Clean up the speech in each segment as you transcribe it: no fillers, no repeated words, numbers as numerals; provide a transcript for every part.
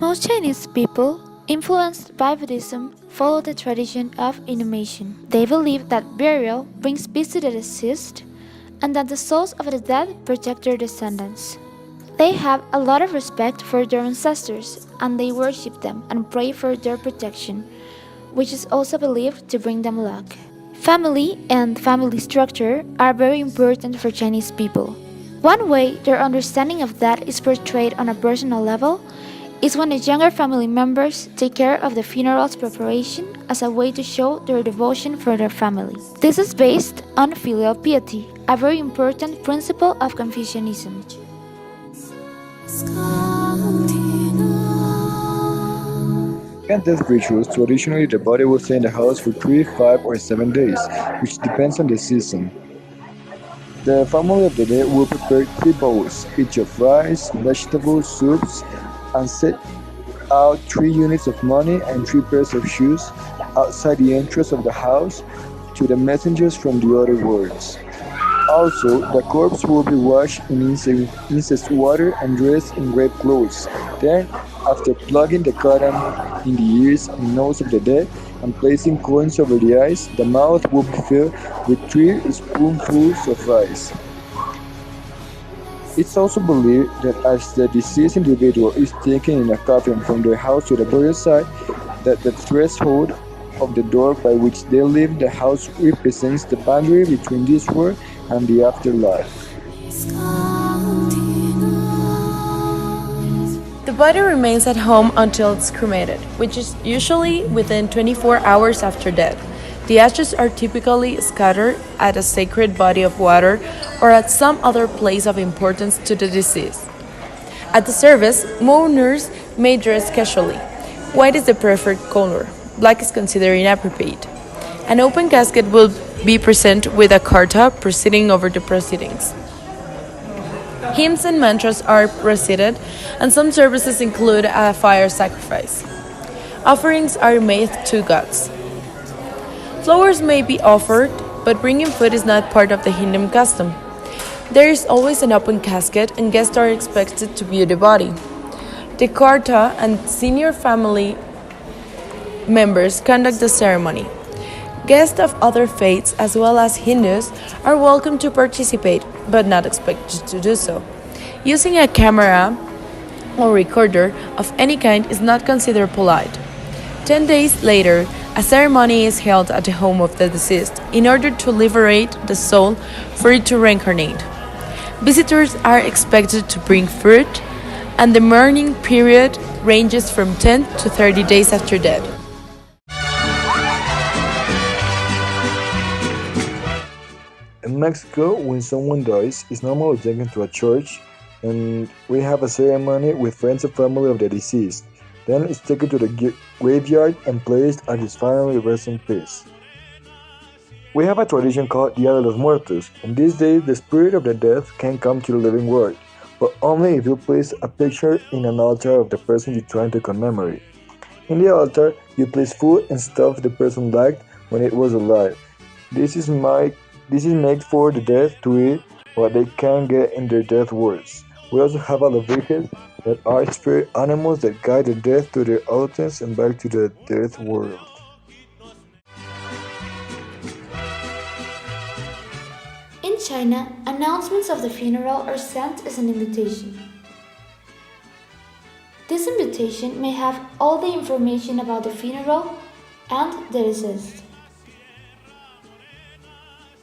Most Chinese people, influenced by Buddhism, follow the tradition of inhumation. They believe that burial brings peace to the deceased and that the souls of the dead protect their descendants. They have a lot of respect for their ancestors and they worship them and pray for their protection, which is also believed to bring them luck. Family and family structure are very important for Chinese people. One way their understanding of that is portrayed on a personal level is when the younger family members take care of the funeral's preparation as a way to show their devotion for their family. This is based on filial piety, a very important principle of Confucianism. In death rituals, traditionally the body will stay in the house for 3, 5, or 7 days, which depends on the season. The family of the dead will prepare 3 bowls, each of rice, vegetables, soups, and set out 3 units of money and 3 pairs of shoes outside the entrance of the house to the messengers from the other worlds. Also, the corpse will be washed in incense water and dressed in grave clothes. Then, after plugging the cotton in the ears and nose of the dead and placing coins over the eyes, the mouth will be filled with 3 spoonfuls of rice. It's also believed that as the deceased individual is taken in a coffin from their house to the burial site, that the threshold of the door by which they leave the house represents the boundary between this world and the afterlife. The body remains at home until it's cremated, which is usually within 24 hours after death. The ashes are typically scattered at a sacred body of water or at some other place of importance to the deceased. At the service, mourners may dress casually. White is the preferred color. Black is considered inappropriate. An open casket will be present with a carta presiding over the proceedings. Hymns and mantras are recited, and some services include a fire sacrifice. Offerings are made to gods. Flowers may be offered, but bringing food is not part of the Hindu custom. There is always an open casket, and guests are expected to view the body. The carta and senior family members conduct the ceremony. Guests of other faiths, as well as Hindus, are welcome to participate, but not expected to do so. Using a camera or recorder of any kind is not considered polite. 10 days later, a ceremony is held at the home of the deceased in order to liberate the soul for it to reincarnate. Visitors are expected to bring fruit, and the mourning period ranges from 10 to 30 days after death. In Mexico, when someone dies, it's normally taken to a church and we have a ceremony with friends and family of the deceased. Then it's taken to the graveyard and placed at his final resting place. We have a tradition called Dia de los Muertos. On this day, the spirit of the dead can come to the living world, but only if you place a picture in an altar of the person you're trying to commemorate. In the altar, you place food and stuff the person liked when it was alive. This is made for the dead to eat what they can get in their death worlds. We also have alebrijes that are spirit animals that guide the dead to their altars and back to the death world. In China, announcements of the funeral are sent as an invitation. This invitation may have all the information about the funeral and the deceased.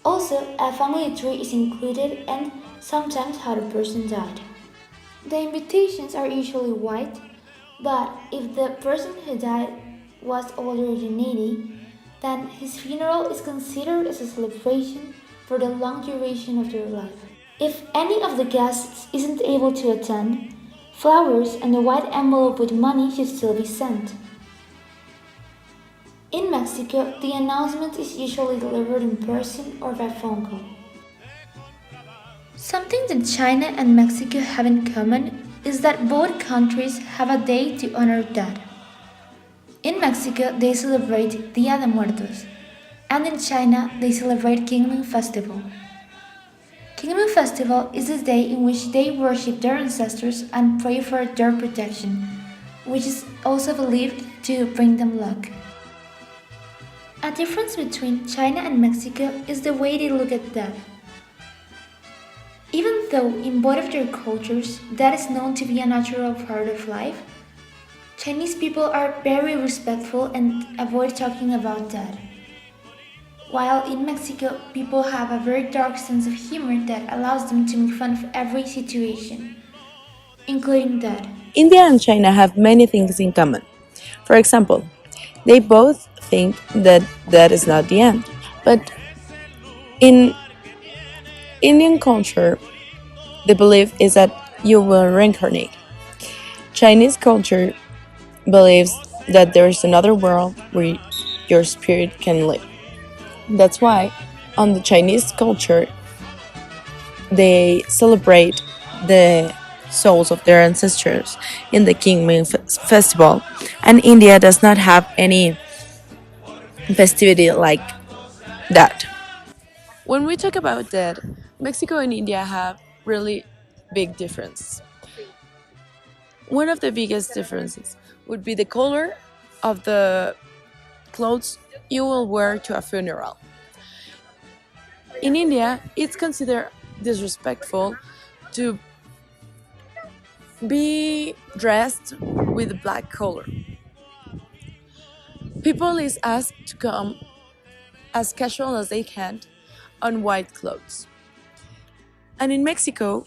Also, a family tree is included and sometimes how the person died. The invitations are usually white, but if the person who died was older than 80, then his funeral is considered as a celebration for the long duration of their life. If any of the guests isn't able to attend, flowers and a white envelope with money should still be sent. In Mexico, the announcement is usually delivered in person or by phone call. Something that China and Mexico have in common is that both countries have a day to honor dead. In Mexico, they celebrate Dia de Muertos, and in China, they celebrate Qingming Festival. Qingming Festival is the day in which they worship their ancestors and pray for their protection, which is also believed to bring them luck. A difference between China and Mexico is the way they look at death. Even though in both of their cultures death is known to be a natural part of life, Chinese people are very respectful and avoid talking about death. While in Mexico, people have a very dark sense of humor that allows them to make fun of every situation, including death. India and China have many things in common. For example, they both think that that is not the end. But in Indian culture, the belief is that you will reincarnate. Chinese culture believes that there is another world where your spirit can live. That's why, on the Chinese culture, they celebrate the souls of their ancestors in the Qingming festival, and India does not have any festivity like that. When we talk about that, Mexico and India have really big difference. One of the biggest differences would be the color of the clothes you will wear to a funeral. In India, it's considered disrespectful to be dressed with black color. People is asked to come as casual as they can on white clothes. And in Mexico,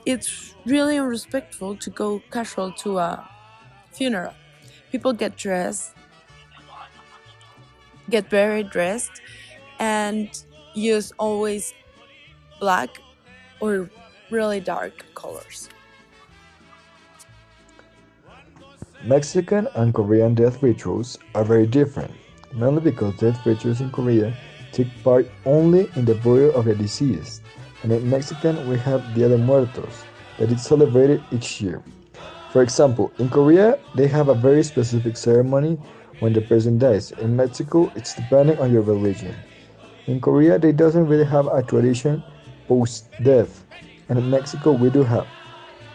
it's really unrespectful to go casual to a funeral. People get very dressed, and use always black or really dark colors. Mexican and Korean death rituals are very different, mainly because death rituals in Korea take part only in the burial of the deceased, and in Mexican we have Dia de Muertos, that is celebrated each year. For example, in Korea they have a very specific ceremony when the person dies. In Mexico, it's depending on your religion. In Korea, they doesn't really have a tradition post-death, and in Mexico we do have.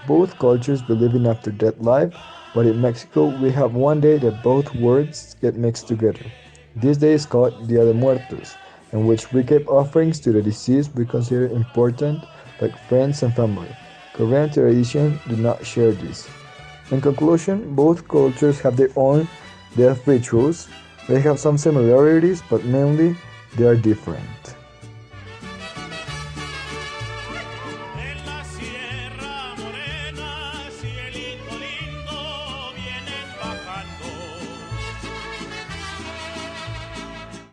Both cultures believe in after-death life, but in Mexico we have one day that both words get mixed together. This day is called Dia de Muertos, in which we give offerings to the deceased we consider important, like friends and family. Korean tradition do not share this. In conclusion, both cultures have their own death rituals. They have some similarities, but mainly they are different.